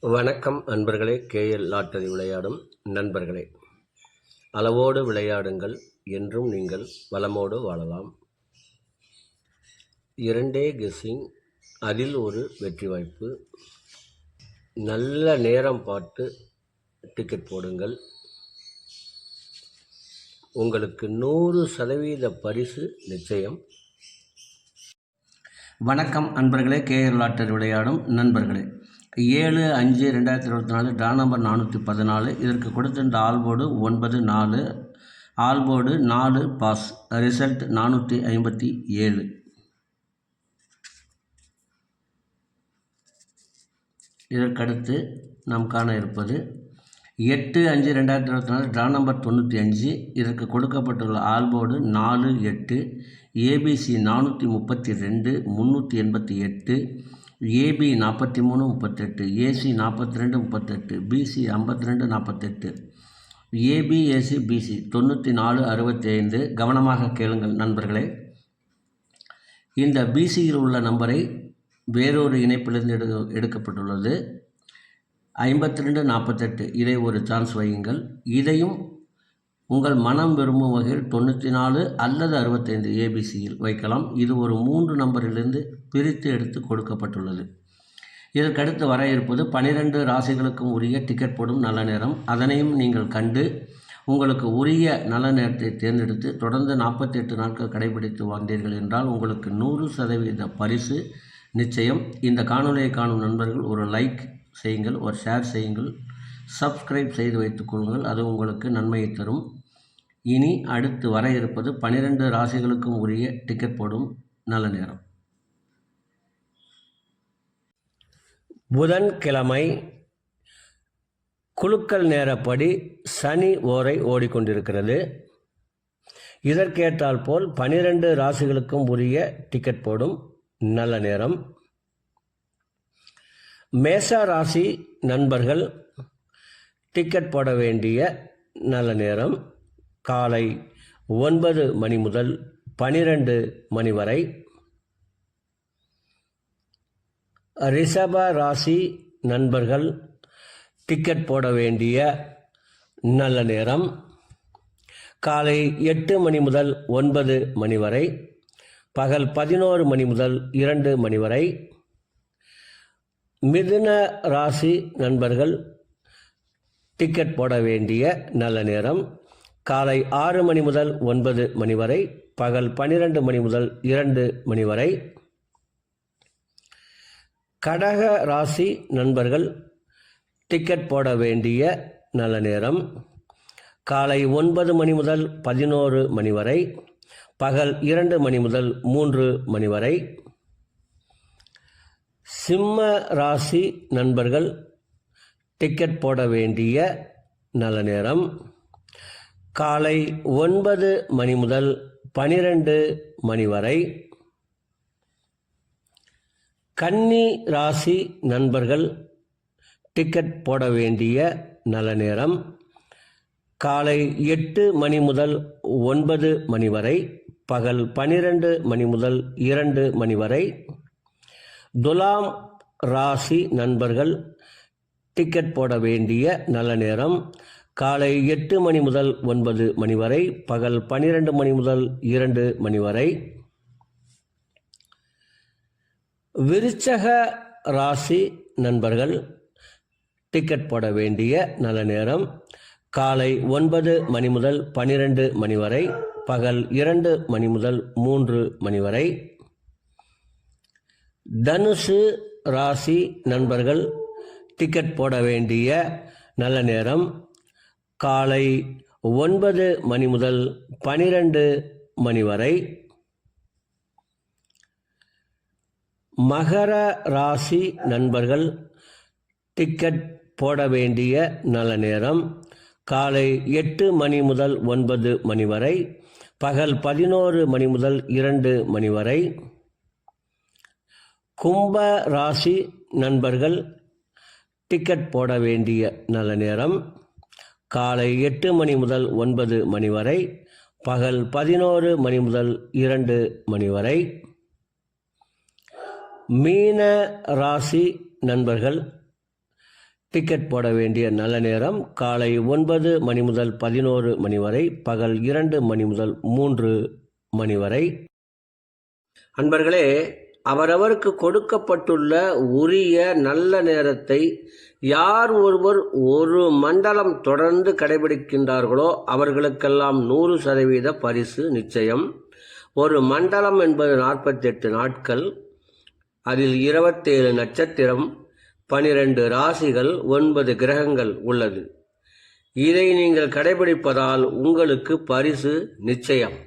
வணக்கம் அன்பர்களே. KL lottery விளையாடும் நண்பர்களே, அளவோடு விளையாடுங்கள், என்றும் நீங்கள் வளமோடு வாழலாம். 2 கெஸ்ஸிங், அதில் ஒரு வெற்றி வாய்ப்பு. நல்ல நேரம் பார்த்து டிக்கெட் போடுங்கள். உங்களுக்கு 100% பரிசு நிச்சயம். வணக்கம் அன்பர்களே. கேஎல் லாட்டரி விளையாடும் நண்பர்களே, 7/5/2024 ட்ரா நம்பர் 414. இதற்கு கொடுத்திருந்த ஆல்போர்டு 9-4, ஆல்போர்டு 4 பாஸ், ரிசல்ட் 457. இதற்கடுத்து நாம் காண இருப்பது 8/5/2024 ட்ரா நம்பர் 95. இதற்கு கொடுக்கப்பட்டுள்ள ஆல்போர்டு 4-8, ABC 432, 388, AB 43-38, AC 42-38, BC 52-48, AB AC BC 94-65. கவனமாக கேளுங்கள் நண்பர்களே. இந்த பிசியில் உள்ள நம்பரை வேறொரு இணைப்பிலிருந்து எடுக்கப்பட்டுள்ளது. 52-48. இதை ஒரு சான்ஸ் வையுங்கள். இதையும் உங்கள் மனம் விரும்பும் வகையில் 94 அல்லது 65 ஏபிசியில் வைக்கலாம். இது ஒரு 3 நம்பரிலிருந்து பிரித்து எடுத்து கொடுக்கப்பட்டுள்ளது. இதற்கடுத்து வர இருப்பது 12 ராசிகளுக்கும் உரிய டிக்கெட் போடும் நல்ல நேரம். அதனையும் நீங்கள் கண்டு உங்களுக்கு உரிய நல்ல நேரத்தை தேர்ந்தெடுத்து தொடர்ந்து 48 நாட்கள் கடைபிடித்து வந்தீர்கள் என்றால் உங்களுக்கு 100% பரிசு நிச்சயம். இந்த காணொலியை காணும் நண்பர்கள் ஒரு லைக் செய்யுங்கள், ஒரு ஷேர் செய்யுங்கள், சப்ஸ்கிரைப் செய்து வைத்துக் கொள்ளுங்கள். அது உங்களுக்கு நன்மையை தரும். இனி அடுத்து வர இருப்பது 12 ராசிகளுக்கும் உரிய டிக்கெட் போடும் நல்ல நேரம். புதன்கிழமை குலுக்கல் நேரப்படி சனி ஓரை ஓடிக்கொண்டிருக்கிறது. இதற்கேற்றால் போல் 12 ராசிகளுக்கும் உரிய டிக்கெட் போடும் நல்ல நேரம். மேஷ ராசி நண்பர்கள் டிக்கெட் போட வேண்டிய நல்ல நேரம் காலை 9 மணி முதல் 12 மணி வரை. ரிஷப ராசி நண்பர்கள் டிக்கெட் போட வேண்டிய நல்ல நேரம் காலை 8 மணி முதல் 9 மணி வரை, பகல் 11 மணி முதல் 2 மணி வரை. மிதுன ராசி நண்பர்கள் டிக்கெட் போட வேண்டிய நல்ல நேரம் காலை 6 மணி முதல் 9 மணி வரை, பகல் 12 மணி முதல் 2 மணி வரை. கடக ராசி நண்பர்கள் டிக்கெட் போட வேண்டிய நல்ல நேரம் காலை 9 மணி முதல் 11 மணி வரை, பகல் 2 மணி முதல் 3 மணி வரை. சிம்ம ராசி நண்பர்கள் டிக்கெட் போட வேண்டிய நல்ல நேரம் காலை 9 மணி முதல் 12 மணி வரை. கன்னி ராசி நண்பர்கள் டிக்கெட் போட வேண்டிய நல்ல நேரம் காலை 8 மணி முதல் 9 மணி வரை, பகல் 12 மணி முதல் 2 மணி வரை. துலாம் ராசி நண்பர்கள் டிக்கெட் போட வேண்டிய நல்ல நேரம் காலை 8 மணி முதல் 9 மணி வரை, பகல் 12 மணி முதல் 2 மணி வரை. விருச்சக ராசி நண்பர்கள் டிக்கெட் போட வேண்டிய நல்ல நேரம் காலை 9 மணி முதல் 12 மணி வரை, பகல் 2 மணி முதல் 3 மணி வரை. தனுசு ராசி நண்பர்கள் டிக்கெட் போட வேண்டிய நல்ல நேரம் காலை 9 மணி முதல் 12 மணி வரை. மகர ராசி நண்பர்கள் டிக்கெட் போட வேண்டிய நல்ல நேரம் காலை 8 மணி முதல் 9 மணி வரை, பகல் 11 மணி முதல் 2 மணி வரை. கும்ப ராசி நண்பர்கள் டிக்கெட் போட வேண்டிய நல்ல நேரம் காலை 8 மணி முதல் 9 மணி வரை, பகல் 11 மணி முதல் 2 மணி வரை. மீன ராசி நண்பர்கள் டிக்கெட் போட வேண்டிய நல்ல நேரம் காலை 9 மணி முதல் 11 மணி வரை, பகல் 2 மணி முதல் 3 மணி வரை. அன்பர்களே, அவரவருக்கு கொடுக்கப்பட்டுள்ள உரிய நல்ல நேரத்தை யார் ஒருவர் ஒரு மண்டலம் தொடர்ந்து கடைபிடிக்கின்றார்களோ அவர்களுக்கெல்லாம் 100% பரிசு நிச்சயம். ஒரு மண்டலம் என்பது 48 நாட்கள். அதில் 27 நட்சத்திரம், 12 ராசிகள், 9 கிரகங்கள் உள்ளது. இதை நீங்கள் கடைபிடிப்பதால் உங்களுக்கு பரிசு நிச்சயம்.